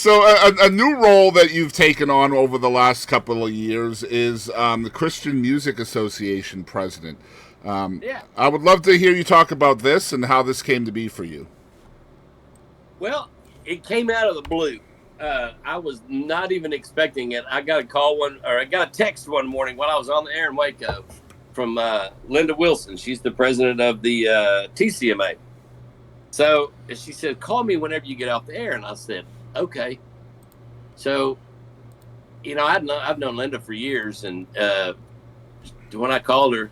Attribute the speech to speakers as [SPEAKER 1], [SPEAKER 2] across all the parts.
[SPEAKER 1] So a new role that you've taken on over the last couple of years is the Christian Music Association president.
[SPEAKER 2] Yeah.
[SPEAKER 1] I would love to hear you talk about this and how this came to be for you.
[SPEAKER 2] Well, it came out of the blue. I was not even expecting it. I got a text one morning while I was on the air in Waco from Linda Wilson. She's the president of the TCMA. So she said, "Call me whenever you get off the air." And I said, "Okay." So I've known Linda for years, and when I called her,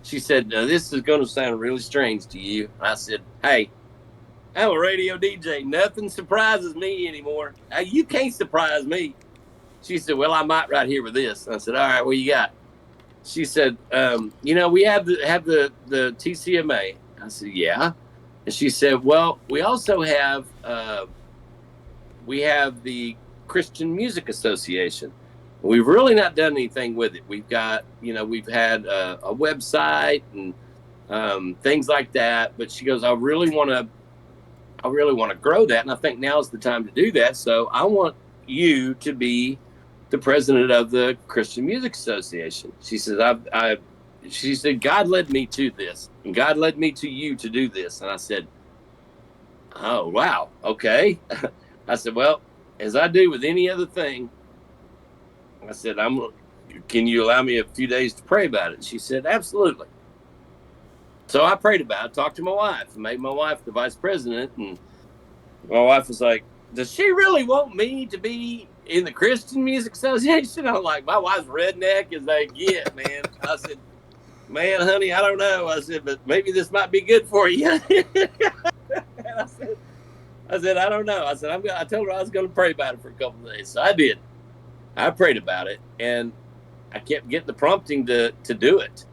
[SPEAKER 2] she said, "This is going to sound really strange to you." I said, "Hey, I'm a radio DJ. Nothing surprises me anymore. You can't surprise me." She said, "Well, I might right here with this." I said, "All right, what you got?" She said, "We have the TCMA." I said, "Yeah." And she said, "Well, we also have the Christian Music Association. We've really not done anything with it. We've had a website and things like that. But she goes, I really want to grow that, and I think now's the time to do that. So I want you to be the president of the Christian Music Association." She says, she said, "God led me to this, and God led me to you to do this." And I said, "Oh, wow. Okay." I said, "Well, as I do with any other thing," I said, "Can you allow me a few days to pray about it?" And she said, "Absolutely." So I prayed about it, talked to my wife, and made my wife the vice president. And my wife was like, "Does she really want me to be in the Christian Music Association?" I'm like, my wife's redneck as they get, man. I said, "Man, honey, I don't know." I said, "But maybe this might be good for you." And I said, "I don't know." I said, I told her I was going to pray about it for a couple of days. So I did. I prayed about it, and I kept getting the prompting to do it.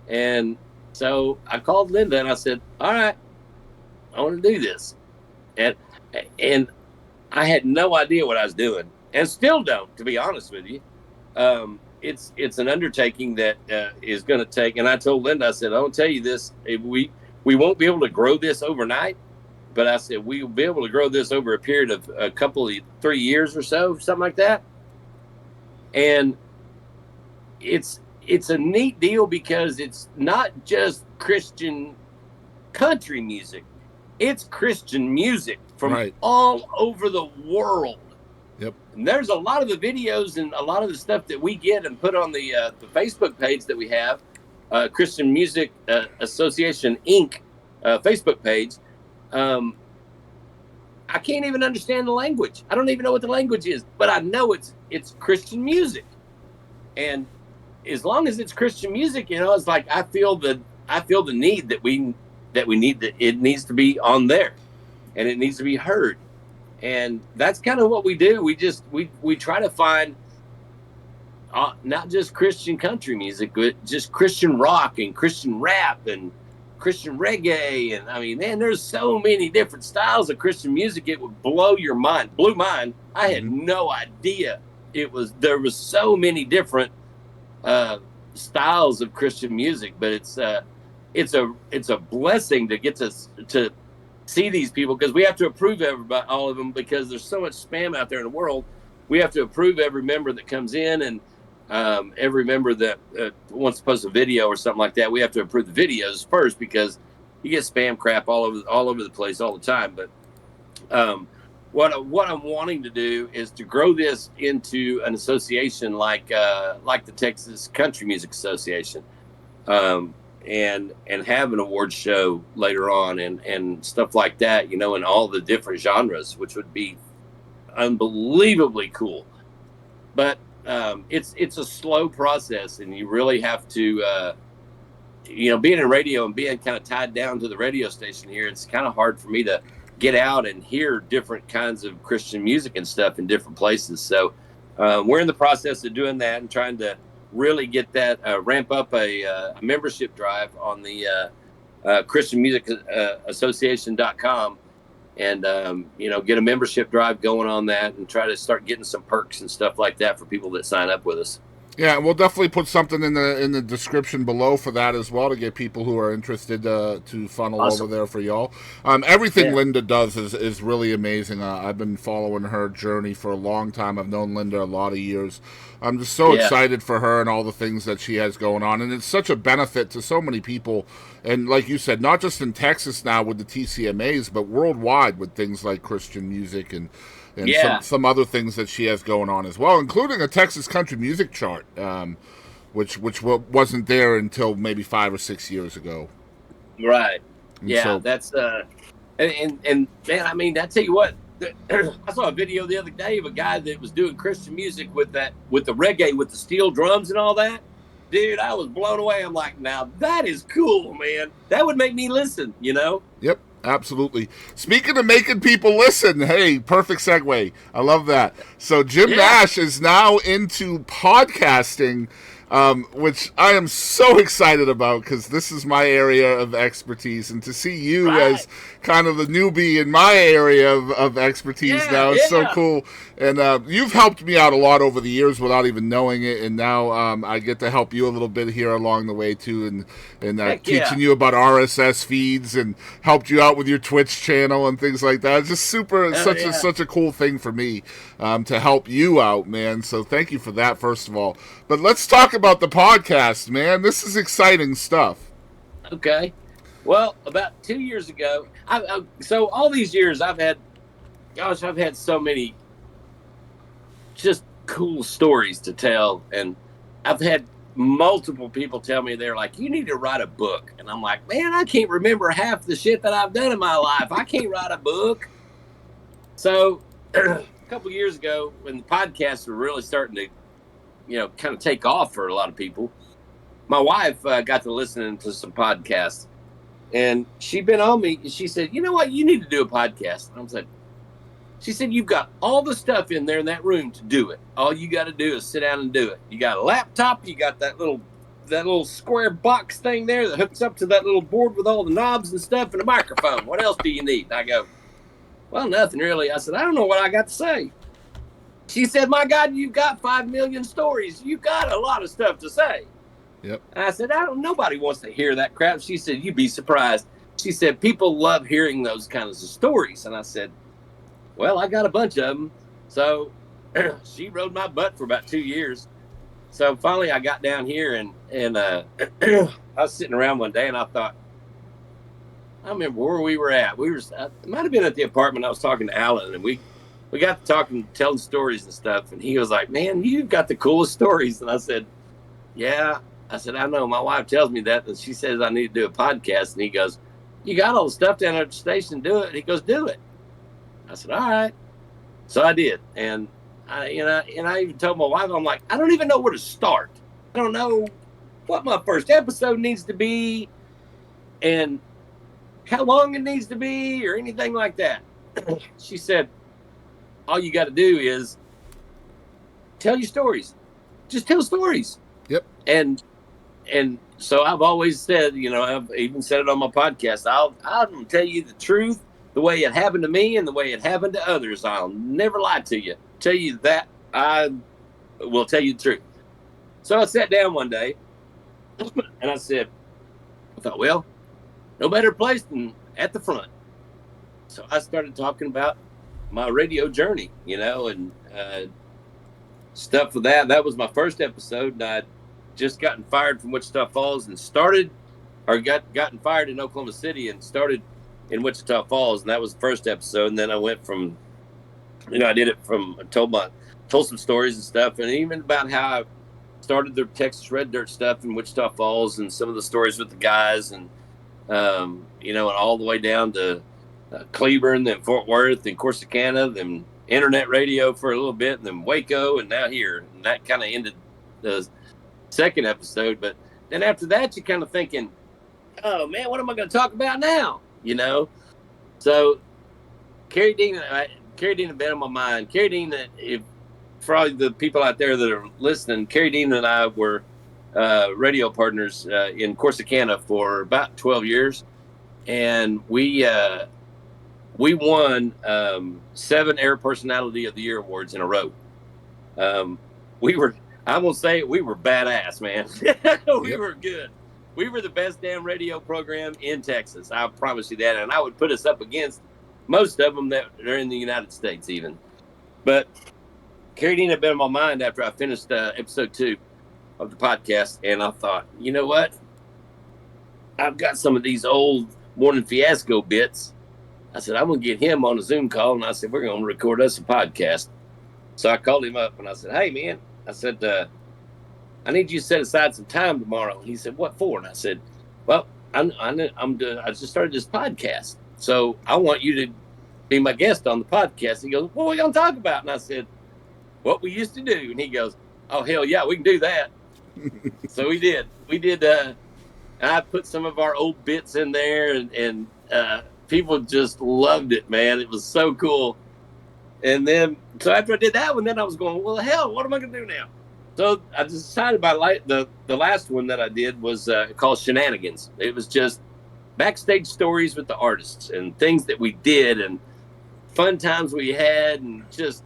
[SPEAKER 2] And so I called Linda and I said, "All right, I want to do this." And and I had no idea what I was doing, and still don't, to be honest with you. It's an undertaking that is going to take. And I told Linda, I said, "I will tell you this: we won't be able to grow this overnight, but I said we will be able to grow this over a period of a couple of 3 years or so, something like that." And it's a neat deal because it's not just Christian country music. It's Christian music from
[SPEAKER 1] Right.
[SPEAKER 2] all over the world.
[SPEAKER 1] Yep.
[SPEAKER 2] And there's a lot of the videos and a lot of the stuff that we get and put on the Facebook page that we have, Christian Music Association Inc. Facebook page. Um, I can't even understand the language. I don't even know what the language is, but I know it's Christian music. And as long as it's Christian music, it's like I feel the need that we need that it needs to be on there, and it needs to be heard. And that's kind of what we do. We try to find not just Christian country music, but just Christian rock and Christian rap and Christian reggae. And I mean, man, there's so many different styles of Christian music. It would blow your mind. Blew mine. I had no idea there was so many different uh, styles of Christian music. But it's a blessing to get to see these people, because we have to approve everybody, all of them, because there's so much spam out there in the world. We have to approve every member that comes in, and every member that wants to post a video or something like that. We have to approve the videos first, because you get spam crap all over the place all the time. But what I'm wanting to do is to grow this into an association like the Texas Country Music Association. And have an award show later on, and stuff like that, in all the different genres, which would be unbelievably cool. But it's a slow process, and you really have to, being in radio and being kind of tied down to the radio station here, it's kind of hard for me to get out and hear different kinds of Christian music and stuff in different places. So we're in the process of doing that and trying to really get that ramp up a membership drive on the Christian Music Association.com, and get a membership drive going on that, and try to start getting some perks and stuff like that for people that sign up with us.
[SPEAKER 1] Yeah, we'll definitely put something in the description below for that as well to get people who are interested to funnel over
[SPEAKER 2] Awesome.
[SPEAKER 1] there for y'all. Everything
[SPEAKER 2] Yeah.
[SPEAKER 1] Linda does is really amazing. I've been following her journey for a long time. I've known Linda a lot of years. I'm just so
[SPEAKER 2] Yeah.
[SPEAKER 1] excited for her and all the things that she has going on, and it's such a benefit to so many people. And like you said, not just in Texas now with the TCMAs, but worldwide with things like Christian music and
[SPEAKER 2] Yeah.
[SPEAKER 1] some other things that she has going on as well, including a Texas country music chart, which wasn't there until maybe 5 or 6 years ago.
[SPEAKER 2] Right.
[SPEAKER 1] And
[SPEAKER 2] Yeah.
[SPEAKER 1] so,
[SPEAKER 2] That's and man, I mean, I tell you what, I saw a video the other day of a guy that was doing Christian music with the reggae with the steel drums and all that. Dude, I was blown away. I'm like, now that is cool, man. That would make me listen, you know?
[SPEAKER 1] yep, absolutely. Speaking of making people listen, hey, perfect segue. I love that. So Jim
[SPEAKER 2] Yeah.
[SPEAKER 1] Nash is now into podcasting, which I am so excited about because this is my area of expertise, and to see you
[SPEAKER 2] Right.
[SPEAKER 1] as kind of the newbie in my area of expertise
[SPEAKER 2] Yeah.
[SPEAKER 1] now is so
[SPEAKER 2] Yeah.
[SPEAKER 1] cool. And you've helped me out a lot over the years without even knowing it, and now I get to help you a little bit here along the way too, and
[SPEAKER 2] Heck
[SPEAKER 1] teaching
[SPEAKER 2] yeah.
[SPEAKER 1] you about RSS feeds and helped you out with your Twitch channel and things like that. It's just super,
[SPEAKER 2] Oh yeah.
[SPEAKER 1] such a cool thing for me to help you out, man. So thank you for that, first of all. But let's talk about the podcast, man. This is exciting stuff.
[SPEAKER 2] Okay. Well, about 2 years ago, so all these years I've had so many just cool stories to tell, and I've had multiple people tell me they're like, "You need to write a book," and I'm like, "Man, I can't remember half the shit that I've done in my life. I can't write a book." So a couple years ago, when the podcasts were really starting to, kind of take off for a lot of people, my wife got to listening to some podcasts, and she'd been on me. And she said, "You know what? You need to do a podcast." And I was like, she said, "You've got all the stuff in there in that room to do it. All you got to do is sit down and do it. You got a laptop. You got that little square box thing there that hooks up to that little board with all the knobs and stuff and a microphone. What else do you need?" And I go, "Well, nothing really." I said, "I don't know what I got to say." She said, "My God, you've got 5 million stories. You got a lot of stuff to say."
[SPEAKER 1] Yep.
[SPEAKER 2] And I said, Nobody wants to hear that crap." She said, "You'd be surprised." She said, "People love hearing those kinds of stories." And I said, "Well, I got a bunch of them." So she rode my butt for about 2 years. So finally I got down here, and I was sitting around one day, and I thought, I remember where we were at. It might have been at the apartment. I was talking to Alan, and we got to talking, telling stories and stuff. And he was like, "Man, you've got the coolest stories." And I said, "Yeah." I said, "I know. My wife tells me that, and she says I need to do a podcast." And he goes, "You got all the stuff down at the station. Do it." He goes, "Do it." I said, "All right." So I did. And I even told my wife, I'm like, "I don't even know where to start. I don't know what my first episode needs to be and how long it needs to be or anything like that." She said, "All you got to do is tell your stories. Just tell stories."
[SPEAKER 1] Yep.
[SPEAKER 2] And so I've always said, I've even said it on my podcast, I'll tell you the truth, the way it happened to me and the way it happened to others. I'll never lie to you. Tell you that I will tell you the truth. So I sat down one day and I thought, well, no better place than at the front. So I started talking about my radio journey, and stuff for that. That was my first episode, and I'd just gotten fired from Wichita Falls and gotten fired in Oklahoma City and started in Wichita Falls, and that was the first episode. And then I went from, I did it from, told some stories and stuff, and even about how I started the Texas Red Dirt stuff in Wichita Falls, and some of the stories with the guys, and and all the way down to Cleburne, then Fort Worth, and Corsicana, then internet radio for a little bit, and then Waco, and now here. And that kind of ended the second episode. But then after that, you're kind of thinking, "Oh man, what am I going to talk about now?" So Carrie Dean had been on my mind. Carrie Dean, if for all the people out there that are listening, Carrie Dean and I were radio partners in Corsicana for about 12 years, and we won 7 Air Personality of the Year awards in a row. Um, we were I'm gonna say it, we were badass, man. We
[SPEAKER 1] Yep.
[SPEAKER 2] were good. We were the best damn radio program in Texas. I promise you that, and I would put us up against most of them that are in the United States, even. But Carradine had been in my mind after I finished episode 2 of the podcast, and I thought, you know what? I've got some of these old Morning Fiasco bits. I said, I'm gonna get him on a Zoom call, and I said, we're gonna record us a podcast. So I called him up and I said, hey man, I said, I need you to set aside some time tomorrow. And he said, what for? And I said, well, I just started this podcast, so I want you to be my guest on the podcast. He goes, what are we gonna talk about? And I said, what we used to do. And he goes, oh hell yeah, we can do that. So we did. I put some of our old bits in there, and people just loved it, man. It was so cool. And then, so after I did that one, then I was going, well, hell, what am I going to do now? So I decided the last one that I did was called Shenanigans. It was just backstage stories with the artists and things that we did and fun times we had, and just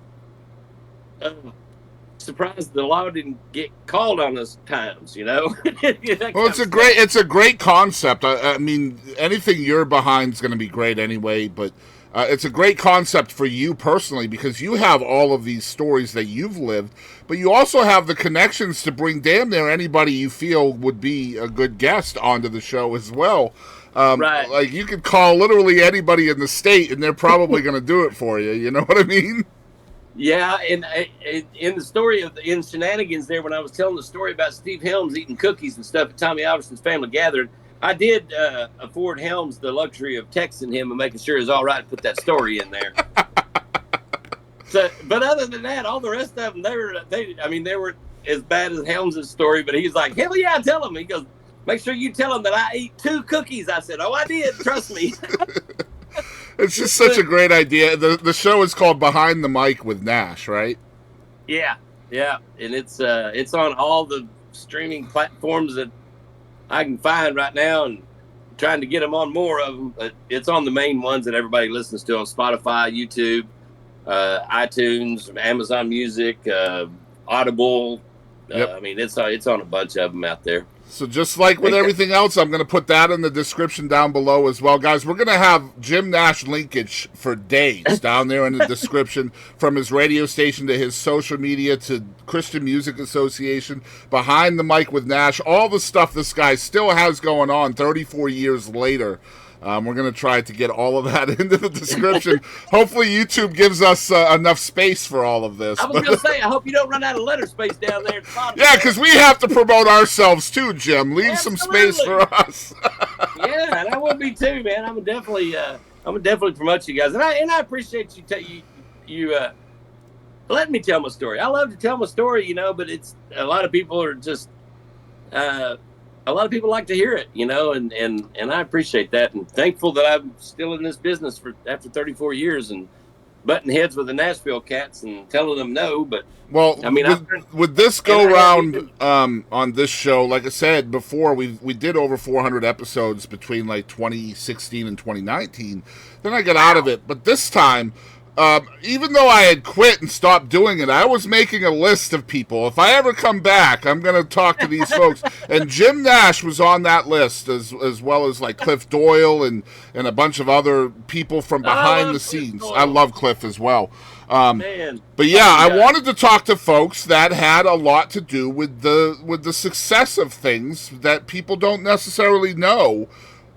[SPEAKER 2] surprised that a lot didn't get called on us times, you know.
[SPEAKER 1] Well, it's a great concept. I mean, anything you're behind is going to be great anyway. But it's a great concept for you personally, because you have all of these stories that you've lived, but you also have the connections to bring damn near anybody you feel would be a good guest onto the show as well.
[SPEAKER 2] Right.
[SPEAKER 1] Like, you could call literally anybody in the state, and they're probably going to do it for you. You know what I mean?
[SPEAKER 2] Yeah, and in the story in Shenanigans there, when I was telling the story about Steve Helms eating cookies and stuff at Tommy Alverson's family gathering, I did afford Helms the luxury of texting him and making sure it was all right to put that story in there. So, but other than that, all the rest of them, they were as bad as Helms' story. But he's like, hell yeah, tell him. He goes, make sure you tell him that I ate 2 cookies. I said, oh, I did. Trust me.
[SPEAKER 1] It's just such a great idea. The show is called Behind the Mic with Nash, right?
[SPEAKER 2] Yeah, and it's on all the streaming platforms that I can find right now, and trying to get them on more of them. But it's on the main ones that everybody listens to on Spotify, YouTube, iTunes, Amazon Music, Audible.
[SPEAKER 1] Yep.
[SPEAKER 2] I mean, it's on a bunch of them out there.
[SPEAKER 1] So just like with everything else, I'm going to put that in the description down below as well. Guys, we're going to have Jim Nash linkage for days down there in the description, from his radio station to his social media to Christian Music Association, Behind the Mic with Nash, all the stuff this guy still has going on 34 years later. We're going to try to get all of that into the description. Hopefully YouTube gives us enough space for all of this.
[SPEAKER 2] I was going to say, I hope you don't run out of letter space down there at the bottom.
[SPEAKER 1] Yeah, because we have to promote ourselves too, Jim. Leave some space for us.
[SPEAKER 2] Yeah, and I will be too, man. I'm definitely promote you guys, and I appreciate you letting me tell my story. I love to tell my story, you know, but it's a lot of people are just a lot of people like to hear it, you know, and I appreciate that, and thankful that I'm still in this business after 34 years and butting heads with the Nashville cats and telling them no. But
[SPEAKER 1] well, I mean, with this go round on this show, like I said before, we did over 400 episodes between like 2016 and 2019. Then I got out of it, but this time, even though I had quit and stopped doing it, I was making a list of people. If I ever come back, I'm going to talk to these folks. And Jim Nash was on that list, as well as like Cliff Doyle and a bunch of other people from behind the scenes. I love Cliff as well.
[SPEAKER 2] Man.
[SPEAKER 1] But yeah, I wanted to talk to folks that had a lot to do with the success of things that people don't necessarily know.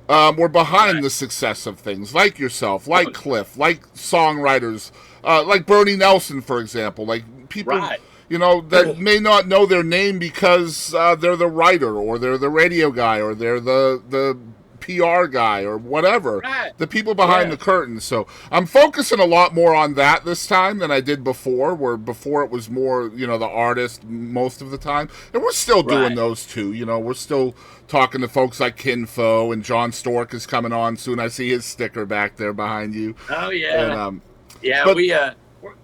[SPEAKER 1] We're behind the success of things, like yourself, like Cliff, like songwriters, like Bernie Nelson, for example, like people, you know, that may not know their name because they're the writer, or they're the radio guy, or they're the PR guy, or whatever, the people behind the curtain. So I'm focusing a lot more on that this time than I did before, where before it was more, you know, the artist most of the time. And we're still doing those too, you know, we're still talking to folks like Kinfo, and John Stork is coming on soon. I see his sticker back there behind you.
[SPEAKER 2] Oh yeah. And,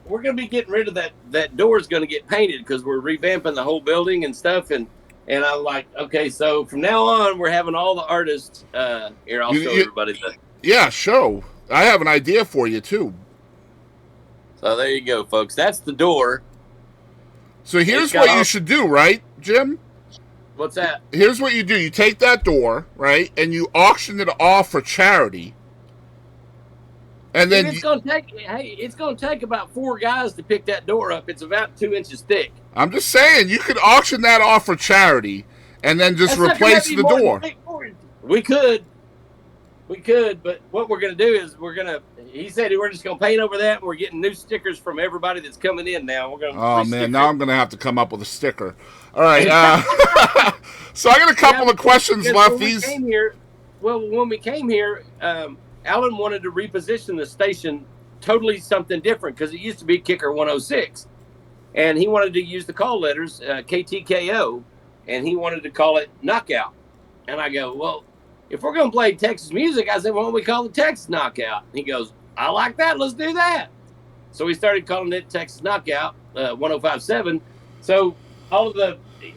[SPEAKER 2] we're going to be getting rid of that door is going to get painted, because we're revamping the whole building and stuff. And I'm like, okay, so from now on, we're having all the artists here. I'll show everybody that.
[SPEAKER 1] Yeah, show. I have an idea for you too.
[SPEAKER 2] So there you go, folks. That's the door.
[SPEAKER 1] So here's what you should do, right, Jim?
[SPEAKER 2] What's that?
[SPEAKER 1] Here's what you do. You take that door, right, and you auction it off for charity. And then
[SPEAKER 2] it's going to take about 4 guys to pick that door up. It's about 2 inches thick.
[SPEAKER 1] I'm just saying, you could auction that off for charity and then just replace the door.
[SPEAKER 2] We could, but what we're going to do is he said we're just going to paint over that, and we're getting new stickers from everybody that's coming in now. We're going to
[SPEAKER 1] Oh, man, now I'm going to have to come up with a sticker. All right. So I got a couple of questions left.
[SPEAKER 2] When we came here, Alan wanted to reposition the station totally something different because it used to be Kicker 106. And he wanted to use the call letters, KTKO, and he wanted to call it Knockout. And I go, well, if we're going to play Texas music, I said, why don't we call it Texas Knockout? And he goes, I like that. Let's do that. So we started calling it Texas Knockout 1057. So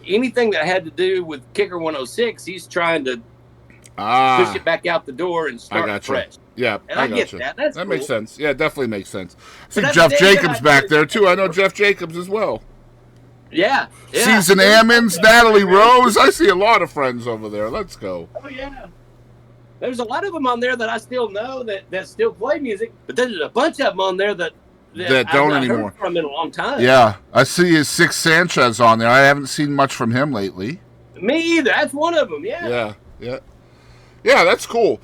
[SPEAKER 2] anything that had to do with Kicker 106, he's trying to push it back out the door and start fresh.
[SPEAKER 1] Yeah,
[SPEAKER 2] and I get that. That cool.
[SPEAKER 1] Makes sense. Yeah, it definitely makes sense. I see Jeff Jacobs back there, too. I know Jeff Jacobs as well.
[SPEAKER 2] Yeah.
[SPEAKER 1] Season Ammons, Natalie Rose. I see a lot of friends over there. Let's go.
[SPEAKER 2] Oh, yeah. There's a lot of them on there that I still know that still play music, but there's a bunch of them on there that
[SPEAKER 1] don't anymore.
[SPEAKER 2] Heard from in a long time.
[SPEAKER 1] Yeah. I see Six Sanchez on there. I haven't seen much from him lately.
[SPEAKER 2] Me either. That's one of them, yeah.
[SPEAKER 1] Yeah, that's cool.